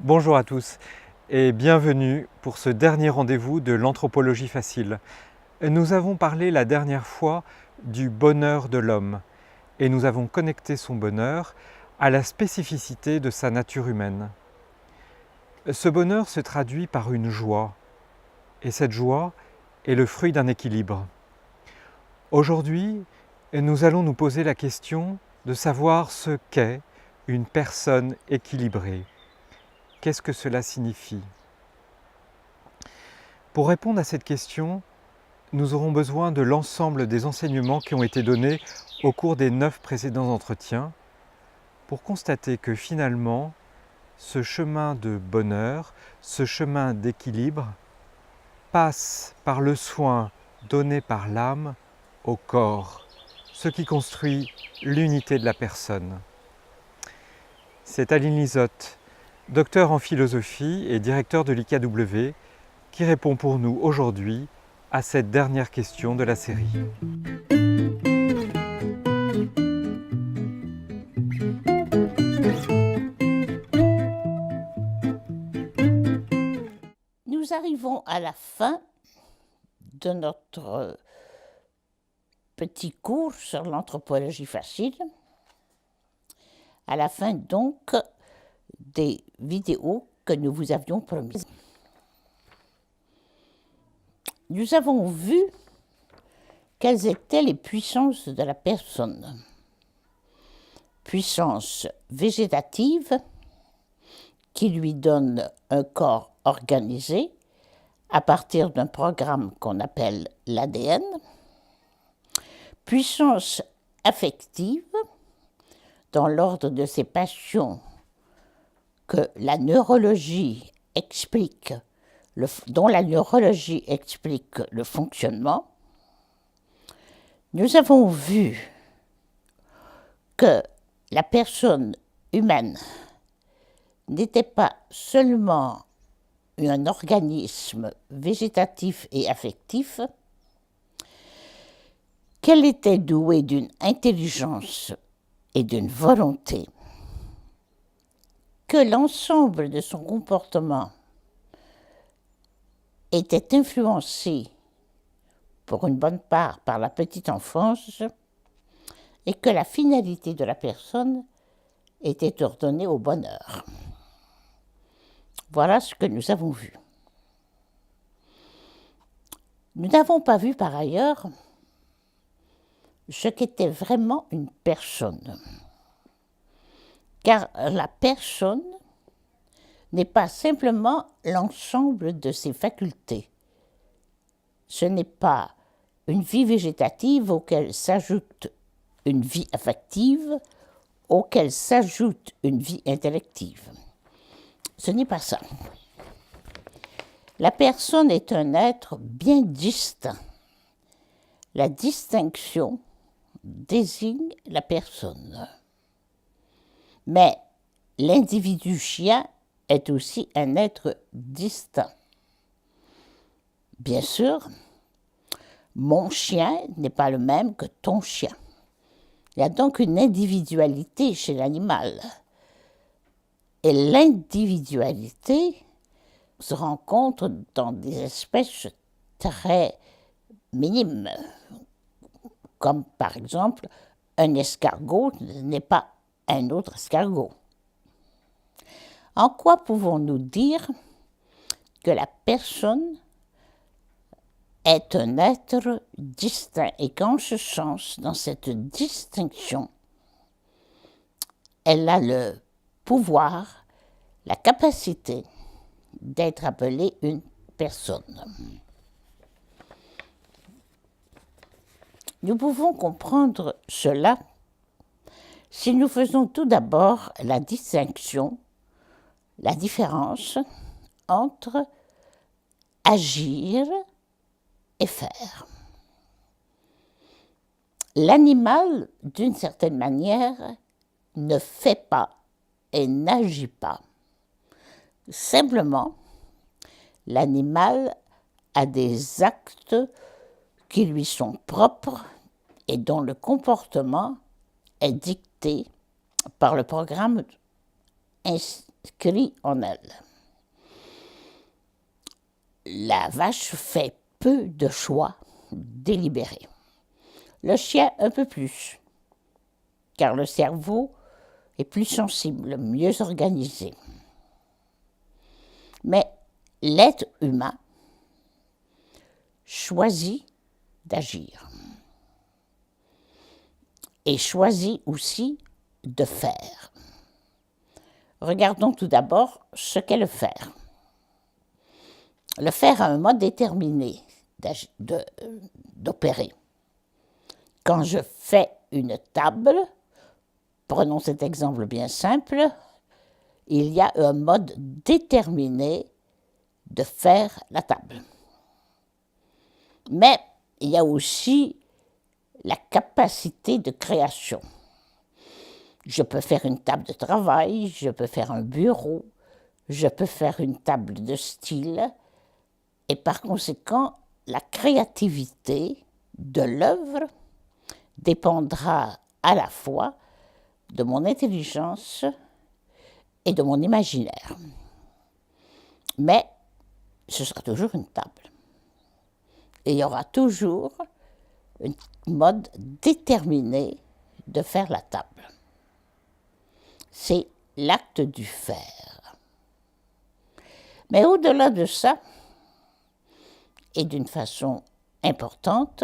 Bonjour à tous et bienvenue pour ce dernier rendez-vous de l'anthropologie facile. Nous avons parlé la dernière fois du bonheur de l'homme et nous avons connecté son bonheur à la spécificité de sa nature humaine. Ce bonheur se traduit par une joie et cette joie est le fruit d'un équilibre. Aujourd'hui, nous allons nous poser la question de savoir ce qu'est une personne équilibrée. Qu'est-ce que cela signifie? Pour répondre à cette question, nous aurons besoin de l'ensemble des enseignements qui ont été donnés au cours des 9 précédents entretiens pour constater que finalement, ce chemin de bonheur, ce chemin d'équilibre, passe par le soin donné par l'âme au corps, ce qui construit l'unité de la personne. C'est Aline Lisotte, docteur en philosophie et directeur de l'IKW, qui répond pour nous aujourd'hui à cette dernière question de la série. Nous arrivons à la fin de notre petit cours sur l'anthropologie facile, à la fin donc des vidéos que nous vous avions promises. Nous avons vu quelles étaient les puissances de la personne. Puissance végétative, qui lui donne un corps organisé à partir d'un programme qu'on appelle l'ADN. Puissance affective, dans l'ordre de ces passions que la neurologie explique, dont la neurologie explique le fonctionnement. Nous avons vu que la personne humaine n'était pas seulement un organisme végétatif et affectif, qu'elle était douée d'une intelligence et d'une volonté, que l'ensemble de son comportement était influencé pour une bonne part par la petite enfance et que la finalité de la personne était ordonnée au bonheur. Voilà ce que nous avons vu. Nous n'avons pas vu par ailleurs ce qu'était vraiment une personne. Car la personne n'est pas simplement l'ensemble de ses facultés. Ce n'est pas une vie végétative auquel s'ajoute une vie affective, auquel s'ajoute une vie intellective. Ce n'est pas ça. La personne est un être bien distinct. La distinction désigne la personne. Mais l'individu chien est aussi un être distinct. Bien sûr, mon chien n'est pas le même que ton chien. Il y a donc une individualité chez l'animal. Et l'individualité se rencontre dans des espèces très minimes, comme par exemple un escargot n'est pas un autre escargot. En quoi pouvons-nous dire que la personne est un être distinct et qu'en ce sens, dans cette distinction, elle a le pouvoir, la capacité d'être appelée une personne. Nous pouvons comprendre cela si nous faisons tout d'abord la distinction, la différence entre agir et faire. L'animal, d'une certaine manière, ne fait pas et n'agit pas. Simplement, l'animal a des actes qui lui sont propres et dont le comportement est dicté par le programme crie en elle. La vache fait peu de choix délibérés. Le chien un peu plus, car le cerveau est plus sensible, mieux organisé. Mais l'être humain choisit d'agir et choisit aussi de faire. Regardons tout d'abord ce qu'est le faire. Le faire a un mode déterminé d'opérer. Quand je fais une table, prenons cet exemple bien simple, il y a un mode déterminé de faire la table. Mais il y a aussi la capacité de création. Je peux faire une table de travail, je peux faire un bureau, je peux faire une table de style, et par conséquent, la créativité de l'œuvre dépendra à la fois de mon intelligence et de mon imaginaire. Mais ce sera toujours une table. Et il y aura toujours un mode déterminé de faire la table. C'est l'acte du faire. Mais au-delà de ça, et d'une façon importante,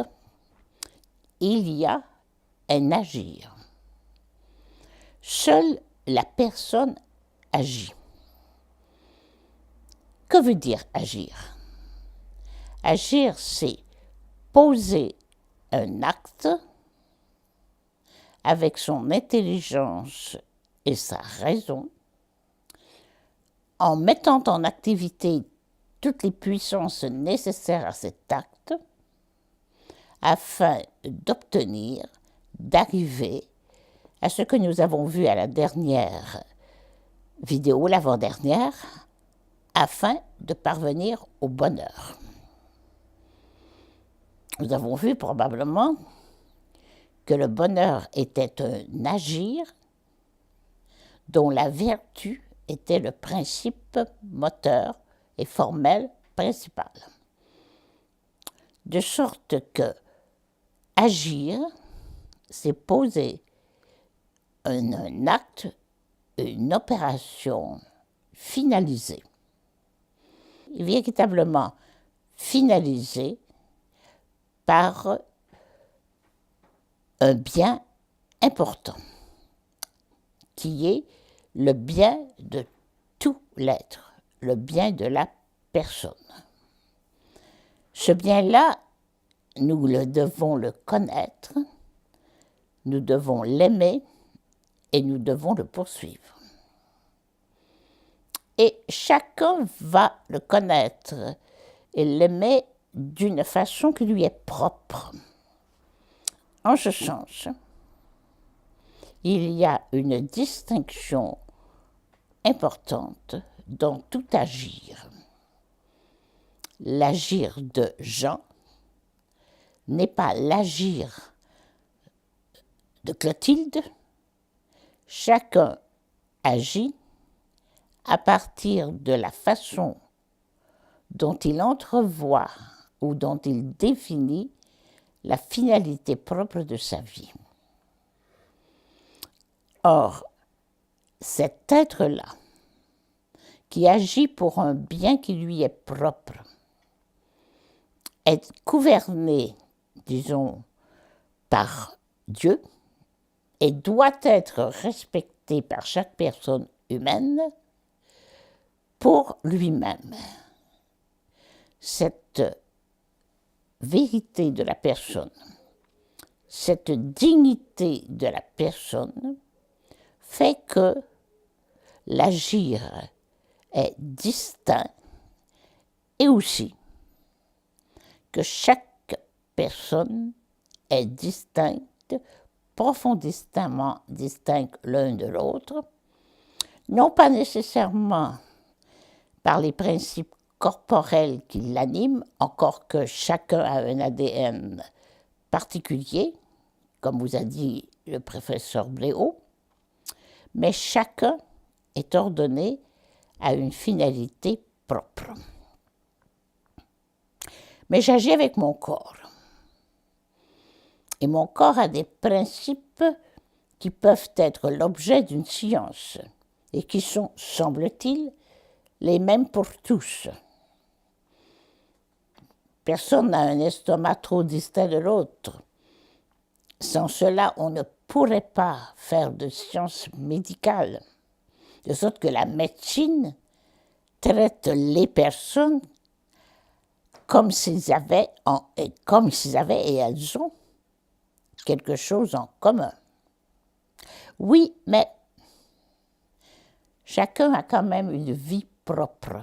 il y a un agir. Seule la personne agit. Que veut dire agir? Agir, c'est poser un acte avec son intelligence et sa raison, en mettant en activité toutes les puissances nécessaires à cet acte, afin d'obtenir, d'arriver à ce que nous avons vu à la dernière vidéo, l'avant-dernière, afin de parvenir au bonheur. Nous avons vu probablement que le bonheur était un agir dont la vertu était le principe moteur et formel principal. De sorte que agir, c'est poser un acte, une opération finalisée. Véritablement finalisée par un bien important, qui est le bien de tout l'être, le bien de la personne. Ce bien-là, nous devons le connaître, nous devons l'aimer et nous devons le poursuivre. Et chacun va le connaître et l'aimer d'une façon qui lui est propre. En ce sens, il y a une distinction importante dans tout agir. L'agir de Jean n'est pas l'agir de Clotilde. Chacun agit à partir de la façon dont il entrevoit ou dont il définit la finalité propre de sa vie. Or, cet être-là, qui agit pour un bien qui lui est propre, est gouverné, disons, par Dieu et doit être respecté par chaque personne humaine pour lui-même. Cette vérité de la personne, cette dignité de la personne fait que l'agir est distinct et aussi que chaque personne est distincte, profondément distincte l'un de l'autre, non pas nécessairement par les principes corporels qui l'animent, encore que chacun a un ADN particulier, comme vous a dit le professeur Bléau, mais chacun est ordonné a une finalité propre. Mais j'agis avec mon corps. Et mon corps a des principes qui peuvent être l'objet d'une science et qui sont, semble-t-il, les mêmes pour tous. Personne n'a un estomac trop distinct de l'autre. Sans cela, on ne pourrait pas faire de science médicale. De sorte que la médecine traite les personnes comme s'ils avaient et elles ont quelque chose en commun. Oui, mais chacun a quand même une vie propre,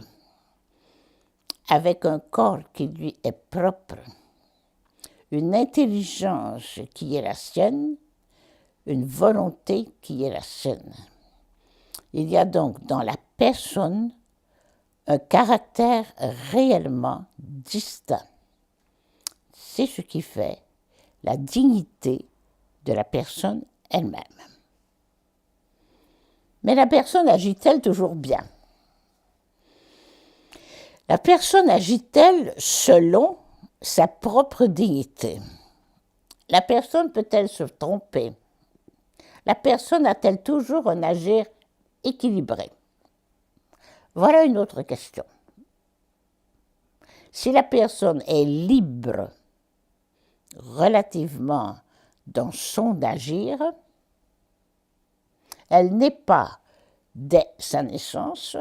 avec un corps qui lui est propre, une intelligence qui est la sienne, une volonté qui est la sienne. Il y a donc dans la personne un caractère réellement distinct. C'est ce qui fait la dignité de la personne elle-même. Mais la personne agit-elle toujours bien? La personne agit-elle selon sa propre dignité? La personne peut-elle se tromper? La personne a-t-elle toujours un agir équilibré? Voilà une autre question. Si la personne est libre relativement dans son agir, elle n'est pas, dès sa naissance,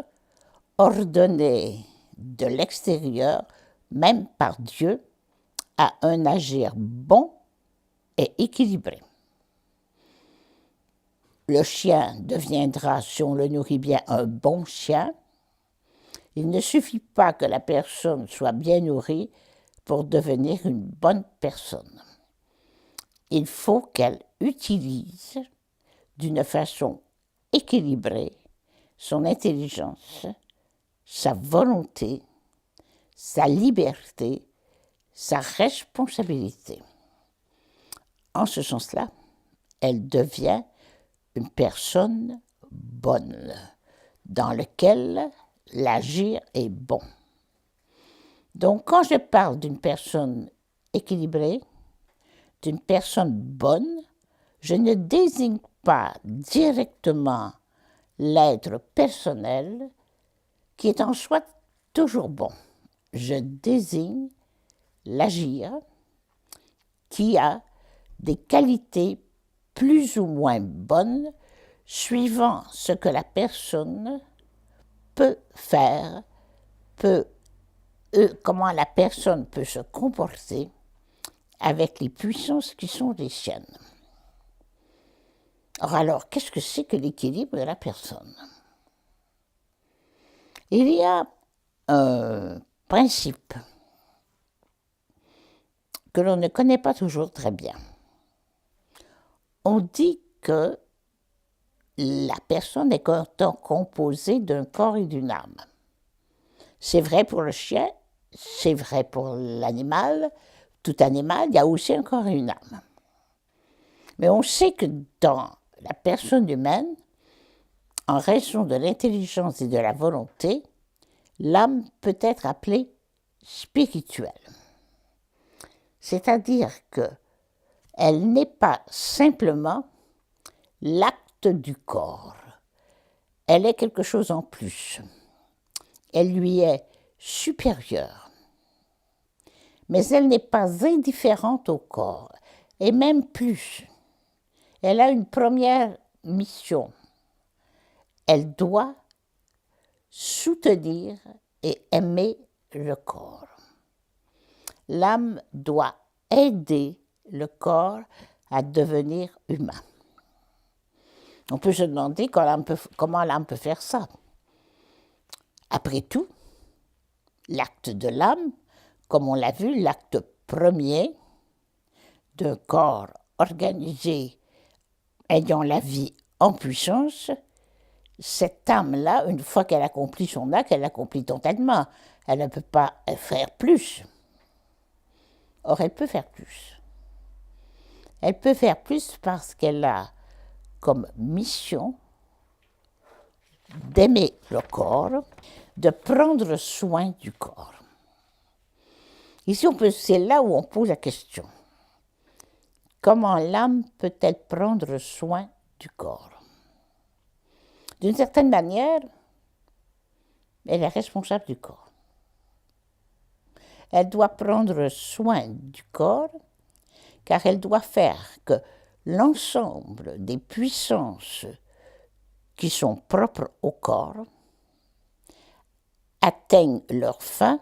ordonnée de l'extérieur, même par Dieu, à un agir bon et équilibré. Le chien deviendra, si on le nourrit bien, un bon chien. Il ne suffit pas que la personne soit bien nourrie pour devenir une bonne personne. Il faut qu'elle utilise d'une façon équilibrée son intelligence, sa volonté, sa liberté, sa responsabilité. En ce sens-là, elle devient une personne bonne, dans laquelle l'agir est bon. Donc, quand je parle d'une personne équilibrée, d'une personne bonne, je ne désigne pas directement l'être personnel qui est en soi toujours bon. Je désigne l'agir qui a des qualités plus ou moins bonnes suivant ce que la personne peut faire, comment la personne peut se comporter avec les puissances qui sont les siennes. Or alors, qu'est-ce que c'est que l'équilibre de la personne? Il y a un principe que l'on ne connaît pas toujours très bien. On dit que la personne est composée d'un corps et d'une âme. C'est vrai pour le chien, c'est vrai pour l'animal. Tout animal, il y a aussi un corps et une âme. Mais on sait que dans la personne humaine, en raison de l'intelligence et de la volonté, l'âme peut être appelée spirituelle. C'est-à-dire qu'elle n'est pas simplement l'acte du corps. Elle est quelque chose en plus. Elle lui est supérieure. Mais elle n'est pas indifférente au corps, et même plus. Elle a une première mission. Elle doit soutenir et aimer le corps. L'âme doit aider le corps à devenir humain. On peut se demander comment l'âme peut faire ça. Après tout, l'acte de l'âme, comme on l'a vu, l'acte premier d'un corps organisé ayant la vie en puissance, cette âme-là, une fois qu'elle accomplit son acte, elle l'accomplit totalement. Elle ne peut pas faire plus. Or, elle peut faire plus. Elle peut faire plus parce qu'elle a comme mission d'aimer le corps, de prendre soin du corps. Ici, c'est là où on pose la question. Comment l'âme peut-elle prendre soin du corps? D'une certaine manière, elle est responsable du corps. Elle doit prendre soin du corps car elle doit faire que l'ensemble des puissances qui sont propres au corps atteignent leur fin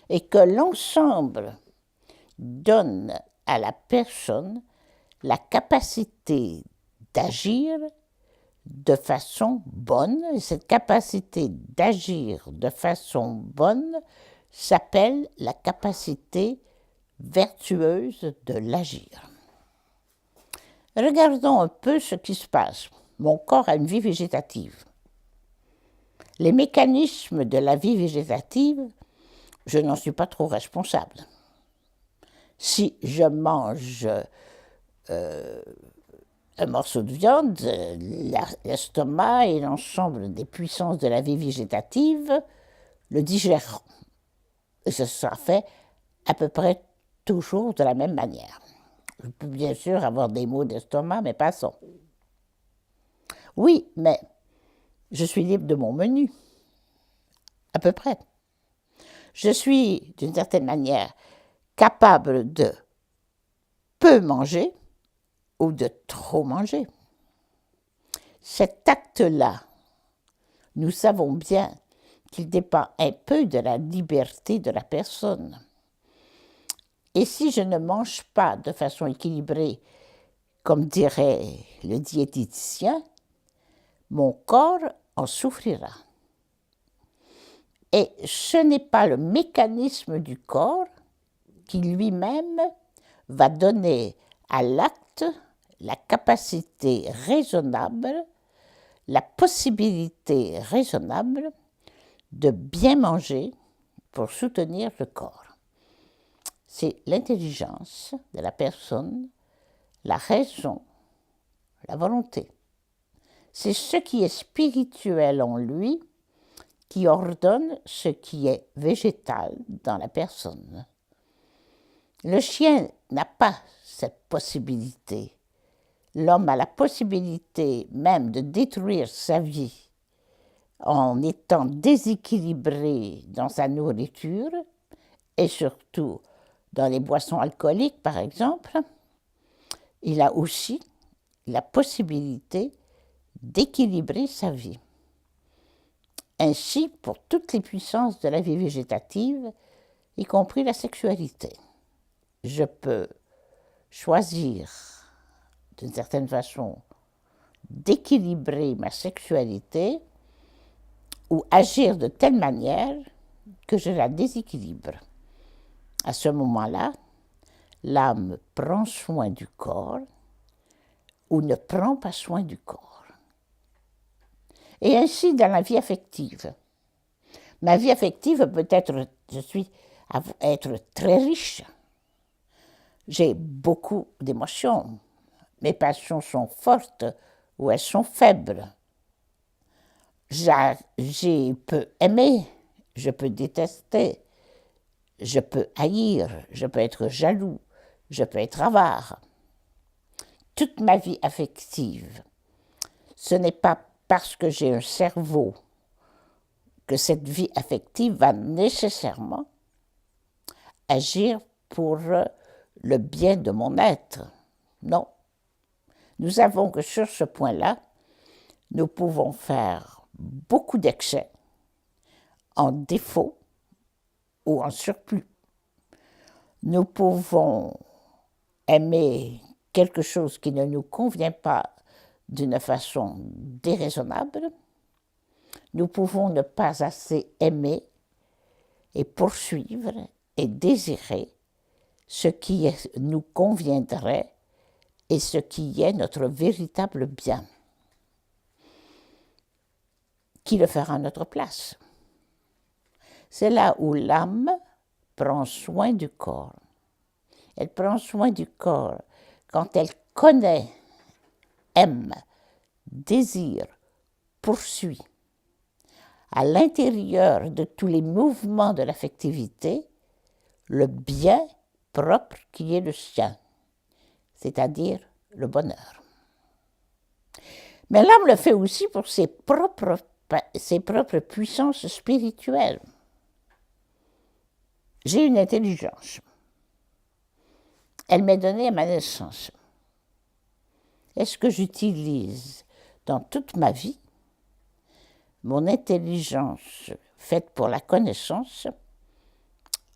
et que l'ensemble donne à la personne la capacité d'agir de façon bonne. Et cette capacité d'agir de façon bonne s'appelle la capacité vertueuse de l'agir. Regardons un peu ce qui se passe. Mon corps a une vie végétative. Les mécanismes de la vie végétative, je n'en suis pas trop responsable. Si je mange un morceau de viande, l'estomac et l'ensemble des puissances de la vie végétative le digèreront. Et ce sera fait à peu près toujours de la même manière. Je peux bien sûr avoir des maux d'estomac, mais passons. Oui, mais je suis libre de mon menu, à peu près. Je suis, d'une certaine manière, capable de peu manger ou de trop manger. Cet acte-là, nous savons bien qu'il dépend un peu de la liberté de la personne. Et si je ne mange pas de façon équilibrée, comme dirait le diététicien, mon corps en souffrira. Et ce n'est pas le mécanisme du corps qui lui-même va donner à l'acte la capacité raisonnable, la possibilité raisonnable de bien manger pour soutenir le corps. C'est l'intelligence de la personne, la raison, la volonté. C'est ce qui est spirituel en lui qui ordonne ce qui est végétal dans la personne. Le chien n'a pas cette possibilité. L'homme a la possibilité même de détruire sa vie en étant déséquilibré dans sa nourriture et surtout dans les boissons alcooliques, par exemple. Il a aussi la possibilité d'équilibrer sa vie. Ainsi, pour toutes les puissances de la vie végétative, y compris la sexualité, je peux choisir, d'une certaine façon, d'équilibrer ma sexualité ou agir de telle manière que je la déséquilibre. À ce moment-là, l'âme prend soin du corps ou ne prend pas soin du corps. Et ainsi dans la vie affective. Ma vie affective peut être, être très riche. J'ai beaucoup d'émotions. Mes passions sont fortes ou elles sont faibles. Je peux aimer, je peux détester, je peux haïr, je peux être jaloux, je peux être avare. Toute ma vie affective, ce n'est pas parce que j'ai un cerveau que cette vie affective va nécessairement agir pour le bien de mon être. Non. Nous savons que sur ce point-là, nous pouvons faire beaucoup d'excès en défaut ou en surplus. Nous pouvons aimer quelque chose qui ne nous convient pas d'une façon déraisonnable. Nous pouvons ne pas assez aimer et poursuivre et désirer ce qui nous conviendrait et ce qui est notre véritable bien. Qui le fera à notre place? C'est là où l'âme prend soin du corps. Elle prend soin du corps quand elle connaît, aime, désire, poursuit à l'intérieur de tous les mouvements de l'affectivité, le bien propre qui est le sien, c'est-à-dire le bonheur. Mais l'âme le fait aussi pour ses propres puissances spirituelles. J'ai une intelligence. Elle m'est donnée à ma naissance. Est-ce que j'utilise dans toute ma vie mon intelligence faite pour la connaissance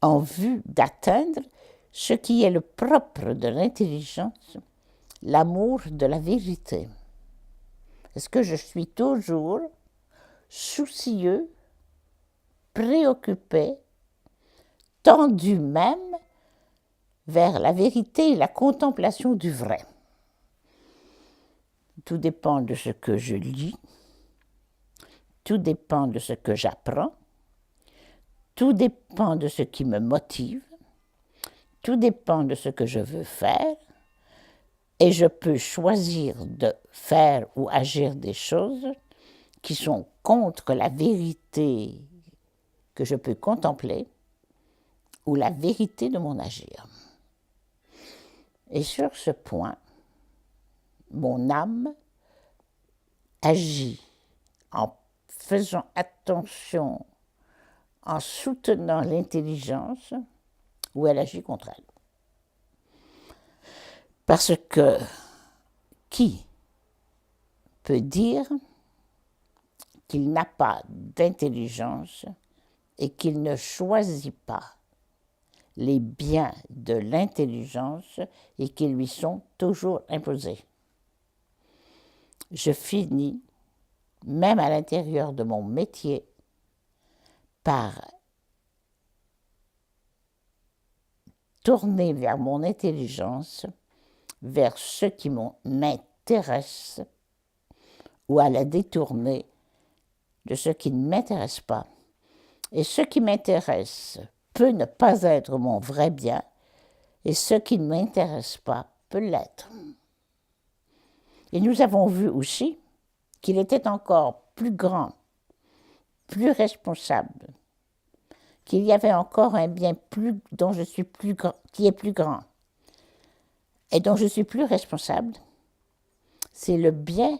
en vue d'atteindre ce qui est le propre de l'intelligence, l'amour de la vérité? Est-ce que je suis toujours soucieux, préoccupé, tendu même vers la vérité et la contemplation du vrai? Tout dépend de ce que je lis, tout dépend de ce que j'apprends, tout dépend de ce qui me motive, tout dépend de ce que je veux faire, et je peux choisir de faire ou agir des choses qui sont contre la vérité que je peux contempler ou la vérité de mon agir. Et sur ce point, mon âme agit en faisant attention, en soutenant l'intelligence, ou elle agit contre elle. Parce que qui peut dire qu'il n'a pas d'intelligence et qu'il ne choisit pas les biens de l'intelligence et qui lui sont toujours imposés? Je finis, même à l'intérieur de mon métier, par tourner vers mon intelligence, vers ce qui m'intéresse, ou à la détourner de ce qui ne m'intéresse pas. Et ce qui m'intéresse peut ne pas être mon vrai bien, et ce qui ne m'intéresse pas peut l'être. Et nous avons vu aussi qu'il était encore plus grand, plus responsable, qu'il y avait encore un bien dont je suis plus grand, qui est plus grand et dont je suis plus responsable, c'est le bien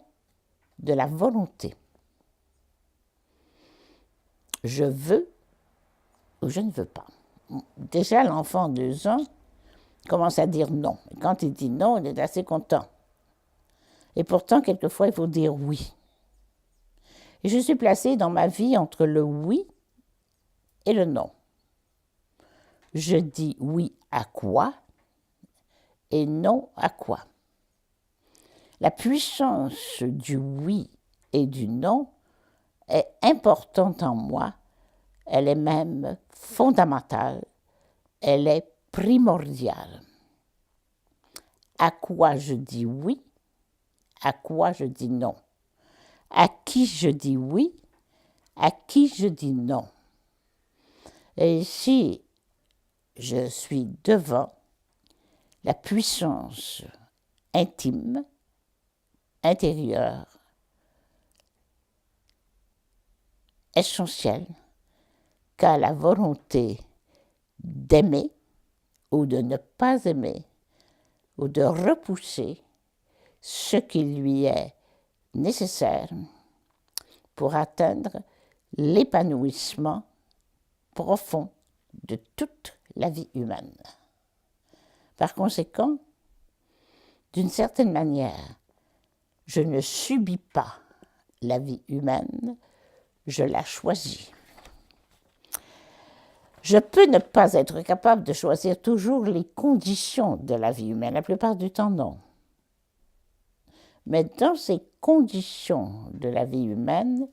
de la volonté. Je veux ou je ne veux pas. Déjà, l'enfant de 2 ans commence à dire non. Et quand il dit non, il est assez content. Et pourtant, quelquefois, il faut dire oui. Et je suis placée dans ma vie entre le oui et le non. Je dis oui à quoi et non à quoi. La puissance du oui et du non est importante en moi, elle est même fondamentale, elle est primordiale. À quoi je dis oui, à quoi je dis non. À qui je dis oui, à qui je dis non. Et ici, je suis devant la puissance intime, intérieure, essentielle, qu'a la volonté d'aimer ou de ne pas aimer, ou de repousser ce qui lui est nécessaire pour atteindre l'épanouissement profond de toute la vie humaine. Par conséquent, d'une certaine manière, je ne subis pas la vie humaine, je la choisis. Je peux ne pas être capable de choisir toujours les conditions de la vie humaine, la plupart du temps non. Mais dans ces conditions de la vie humaine,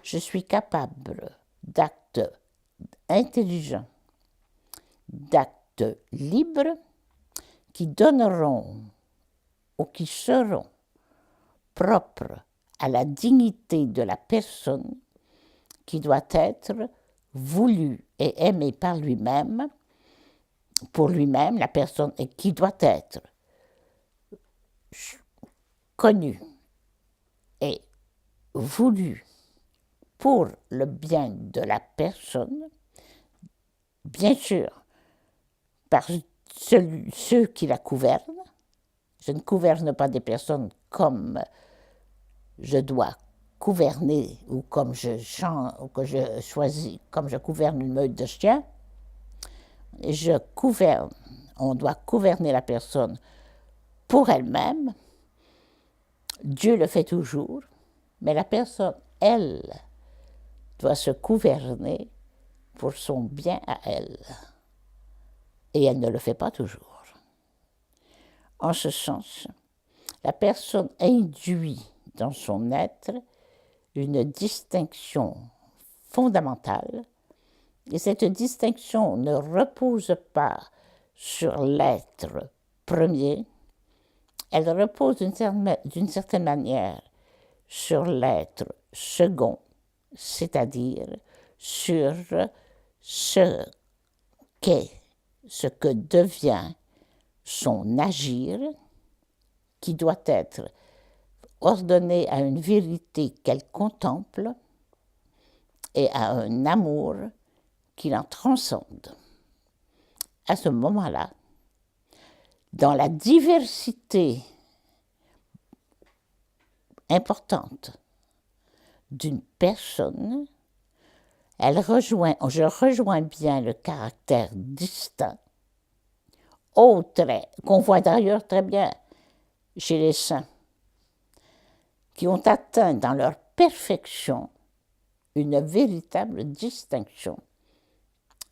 je suis capable d'actes intelligents, d'actes libres qui donneront ou qui seront propres à la dignité de la personne qui doit être voulue et aimée par lui-même, pour lui-même, la personne qui doit être connue et voulue pour le bien de la personne, bien sûr, par ceux qui la gouvernent. Je ne gouverne pas des personnes comme je dois gouverner ou comme je chante ou que je choisis, comme je gouverne une meute de chiens. Je gouverne, on doit gouverner la personne pour elle-même. Dieu le fait toujours, mais la personne, elle, doit se gouverner pour son bien à elle. Et elle ne le fait pas toujours. En ce sens, la personne induit dans son être une distinction fondamentale, et cette distinction ne repose pas sur l'être premier, elle repose d'une certaine manière sur l'être second, c'est-à-dire sur ce qu'est, ce que devient son agir, qui doit être ordonné à une vérité qu'elle contemple et à un amour qui l'en transcende. À ce moment-là, dans la diversité importante d'une personne, je rejoins bien le caractère distinct, qu'on voit d'ailleurs très bien chez les saints, qui ont atteint dans leur perfection une véritable distinction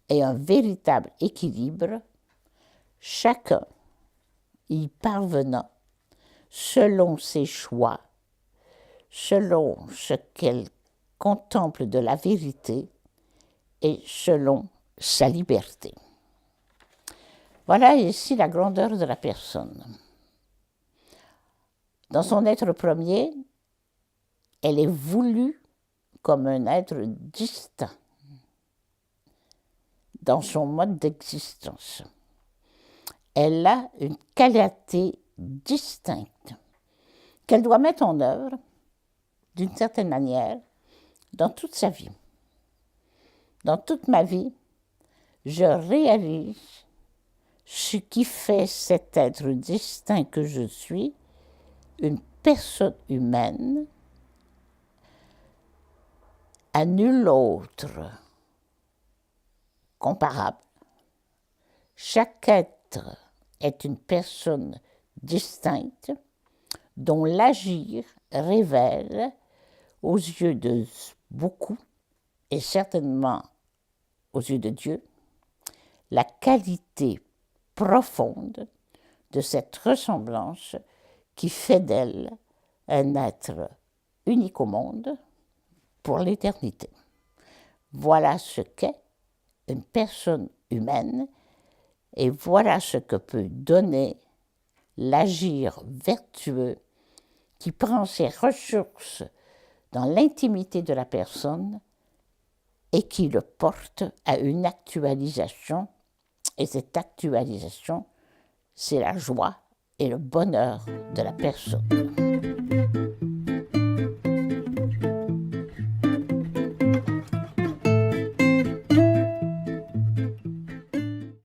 et un véritable équilibre, chacun y parvenant selon ses choix, selon ce qu'elle contemple de la vérité et selon sa liberté. Voilà ici la grandeur de la personne. Dans son être premier, elle est voulue comme un être distinct dans son mode d'existence. Elle a une qualité distincte qu'elle doit mettre en œuvre d'une certaine manière dans toute sa vie. Dans toute ma vie, je réalise ce qui fait cet être distinct que je suis, une personne humaine, à nul autre comparable. Chaque être est une personne distincte dont l'agir révèle aux yeux de beaucoup, et certainement aux yeux de Dieu, la qualité profonde de cette ressemblance qui fait d'elle un être unique au monde pour l'éternité. Voilà ce qu'est une personne humaine et voilà ce que peut donner l'agir vertueux qui prend ses ressources dans l'intimité de la personne et qui le porte à une actualisation. Et cette actualisation, c'est la joie et le bonheur de la personne.